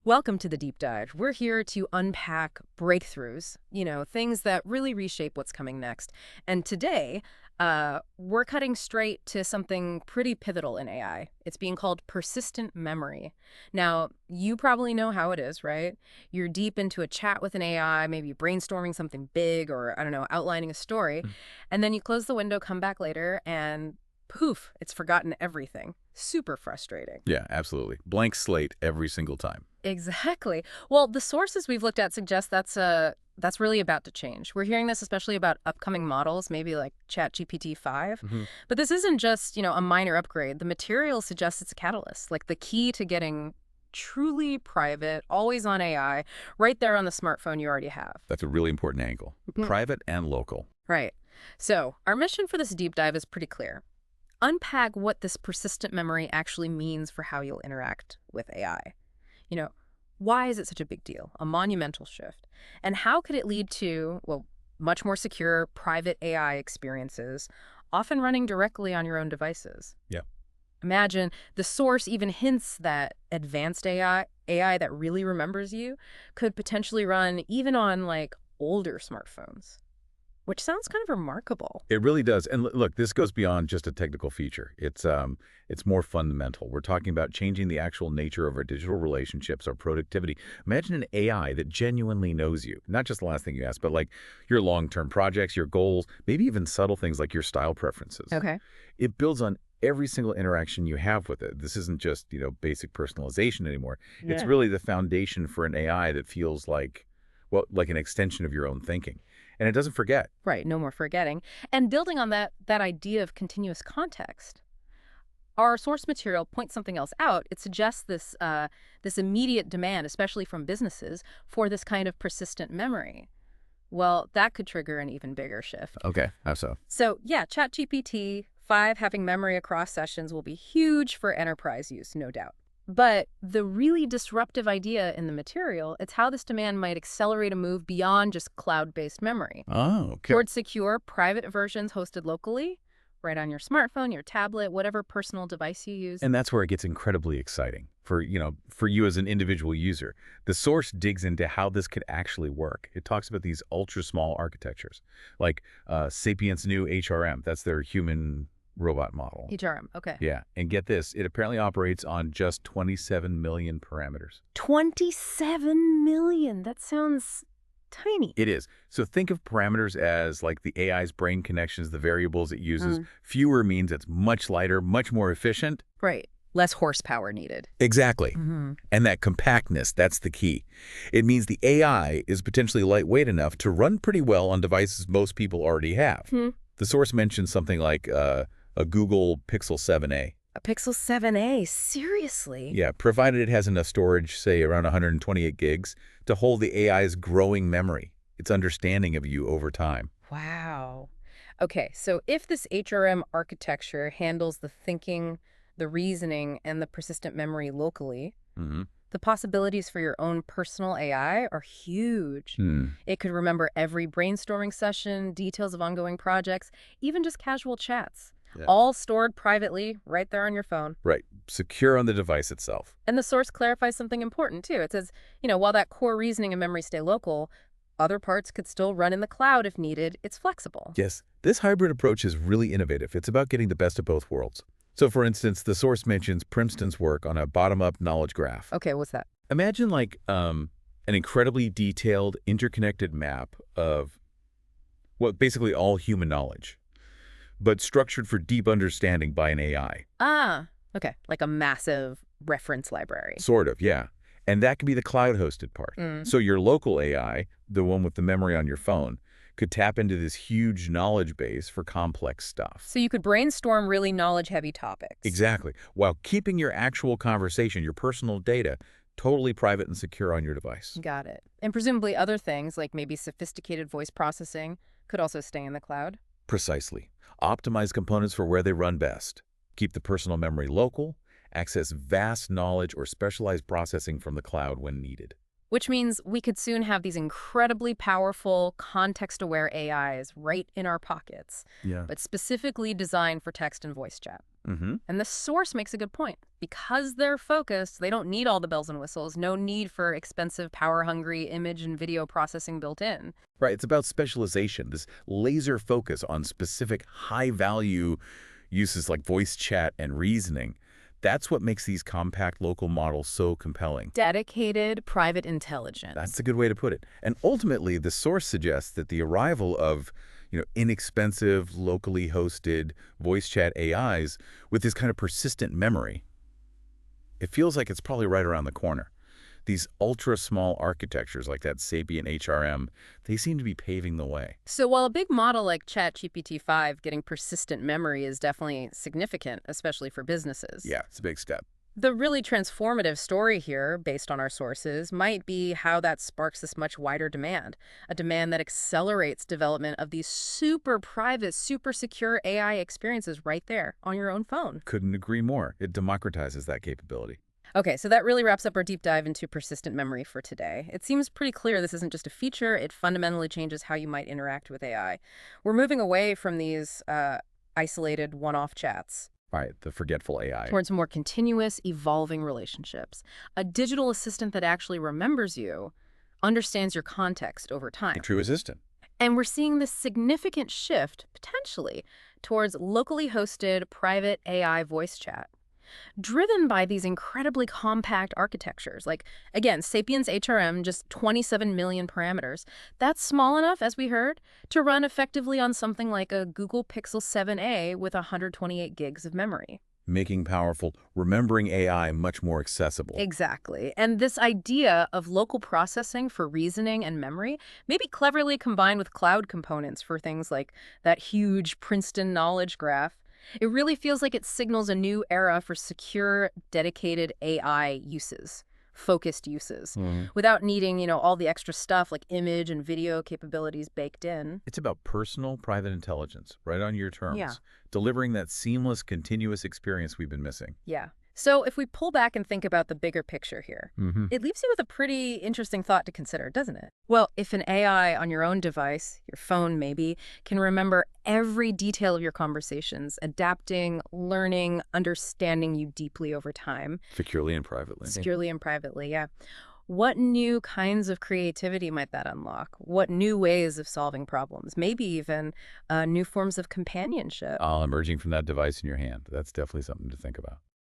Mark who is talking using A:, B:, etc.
A: Welcome to the deep dive. We're here to unpack breakthroughs, things that really reshape what's coming next. And today, we're cutting straight to something pretty pivotal in AI. It's being called persistent memory. Now, you probably know how it is, right? You're deep into a chat with an AI, maybe brainstorming something big or, I don't know, outlining a story.
B: Mm.
A: And then you close the window, come back later, and poof, it's forgotten everything. Super frustrating.
B: Yeah, absolutely. Blank slate every single time.
A: Exactly. Well, the sources we've looked at suggest that's really about to change. We're hearing this especially about upcoming models, maybe like GPT-5.
B: Hmm.
A: But this isn't just, a minor upgrade. The material suggests it's a catalyst, like the key to getting truly private, always on AI, right there on the smartphone you already have.
B: That's a really important angle.
A: Mhm.
B: Private and local.
A: Right. So our mission for this deep dive is pretty clear. Unpack what this persistent memory actually means for how you'll interact with AI. You know, why is it such a big deal, a monumental shift? And how could it lead to, well, much more secure private AI experiences, often running directly on your own devices?
B: Yeah.
A: Imagine the source even hints that advanced AI that really remembers you, could potentially run even on like older smartphones, which sounds kind of remarkable.
B: It really does. And look, this goes beyond just a technical feature. It's more fundamental. We're talking about changing the actual nature of our digital relationships, our productivity. Imagine an AI that genuinely knows you, not just the last thing you ask, but like your long-term projects, your goals, maybe even subtle things like your style preferences.
A: Okay.
B: It builds on every single interaction you have with it. This isn't just, basic personalization anymore. It's
A: Yeah.
B: really the foundation for an AI that feels like, well, like an extension of your own thinking. And it doesn't forget.
A: Right, no more forgetting. And building on that idea of continuous context, our source material points something else out. It suggests this immediate demand, especially from businesses, for this kind of persistent memory. Well, that could trigger an even bigger shift.
B: Okay, how so?
A: So yeah, ChatGPT-5 having memory across sessions will be huge for enterprise use, no doubt. But the really disruptive idea in the material, it's how this demand might accelerate a move beyond just cloud-based memory
B: Oh, okay.
A: towards secure private versions hosted locally, right on your smartphone, your tablet, whatever personal device you use.
B: And that's where it gets incredibly exciting for you as an individual user. The source digs into how this could actually work. It talks about these ultra small architectures, like Sapient's new HRM. That's their human robot model.
A: HRM, okay.
B: Yeah, and get this, it apparently operates on just 27 million parameters.
A: 27 million. That sounds tiny.
B: It is. So think of parameters as like the AI's brain connections, the variables it uses.
A: Mm.
B: Fewer means it's much lighter, much more efficient.
A: Right. Less horsepower needed.
B: Exactly.
A: Mm-hmm.
B: And that compactness, that's the key. It means the AI is potentially lightweight enough to run pretty well on devices most people already have.
A: Hmm.
B: The source mentions something like a Google Pixel 7a.
A: A Pixel 7a, seriously?
B: Yeah, provided it has enough storage, say around 128 gigs, to hold the AI's growing memory, its understanding of you over time.
A: Wow. Okay, so if this HRM architecture handles the thinking, the reasoning, and the persistent memory locally,
B: Mm-hmm.
A: the possibilities for your own personal AI are huge. It could remember every brainstorming session, details of ongoing projects, even just casual chats,
B: Yeah.
A: all stored privately right there on your phone.
B: Right. Secure on the device itself.
A: And the source clarifies something important, too. It says, while that core reasoning and memory stay local, other parts could still run in the cloud if needed. It's flexible.
B: Yes, this hybrid approach is really innovative. It's about getting the best of both worlds. So, for instance, the source mentions Princeton's work on a bottom-up knowledge graph.
A: Okay, what's that?
B: Imagine like an incredibly detailed, interconnected map of, well, basically all human knowledge, but structured for deep understanding by an AI.
A: Ah, okay, like a massive reference library.
B: Sort of, yeah. And that can be the cloud-hosted part.
A: Mm.
B: So your local AI, the one with the memory on your phone, could tap into this huge knowledge base for complex stuff.
A: So you could brainstorm really knowledge-heavy topics.
B: Exactly. While keeping your actual conversation, your personal data, totally private and secure on your device.
A: Got it. And presumably other things, like maybe sophisticated voice processing, could also stay in the cloud?
B: Precisely. Optimize components for where they run best. Keep the personal memory local. Access vast knowledge or specialized processing from the cloud when needed.
A: Which means we could soon have these incredibly powerful, context-aware AIs right in our pockets,
B: Yeah.
A: but specifically designed for text and voice chat.
B: Mm-hmm.
A: And the source makes a good point. Because they're focused, they don't need all the bells and whistles, no need for expensive, power-hungry image and video processing built in.
B: Right, it's about specialization, this laser focus on specific high-value uses like voice chat and reasoning. That's what makes these compact local models so compelling.
A: Dedicated private intelligence.
B: That's a good way to put it. And ultimately, the source suggests that the arrival of, inexpensive, locally hosted voice chat AIs with this kind of persistent memory, it feels like it's probably right around the corner. These ultra-small architectures like that Sapient HRM, they seem to be paving the way.
A: So while a big model like GPT-5 getting persistent memory is definitely significant, especially for businesses,
B: Yeah, it's a big step.
A: the really transformative story here, based on our sources, might be how that sparks this much wider demand, a demand that accelerates development of these super private, super secure AI experiences right there on your own phone.
B: Couldn't agree more. It democratizes that capability.
A: Okay, so that really wraps up our deep dive into persistent memory for today. It seems pretty clear this isn't just a feature, it fundamentally changes how you might interact with AI. We're moving away from these isolated one-off chats
B: Right, the forgetful AI.
A: towards more continuous, evolving relationships. A digital assistant that actually remembers you, understands your context over time.
B: A true assistant.
A: And we're seeing this significant shift, potentially, towards locally hosted private AI voice chat, driven by these incredibly compact architectures. Like, again, Sapiens HRM, just 27 million parameters. That's small enough, as we heard, to run effectively on something like a Google Pixel 7a with 128 gigs of memory.
B: Making powerful, remembering AI much more accessible.
A: Exactly. And this idea of local processing for reasoning and memory may be cleverly combined with cloud components for things like that huge Princeton knowledge graph. It really feels like it signals a new era for secure, dedicated AI uses, focused uses, without needing, all the extra stuff like image and video capabilities baked in.
B: It's about personal, private intelligence, right on your terms.
A: Yeah.
B: Delivering that seamless, continuous experience we've been missing.
A: Yeah. So if we pull back and think about the bigger picture here, it leaves you with a pretty interesting thought to consider, doesn't it? Well, if an AI on your own device, your phone maybe, can remember every detail of your conversations, adapting, learning, understanding you deeply over time,
B: Securely and privately.
A: securely and privately, yeah. What new kinds of creativity might that unlock? What new ways of solving problems? Maybe even new forms of companionship.
B: All emerging from that device in your hand. That's definitely something to think about.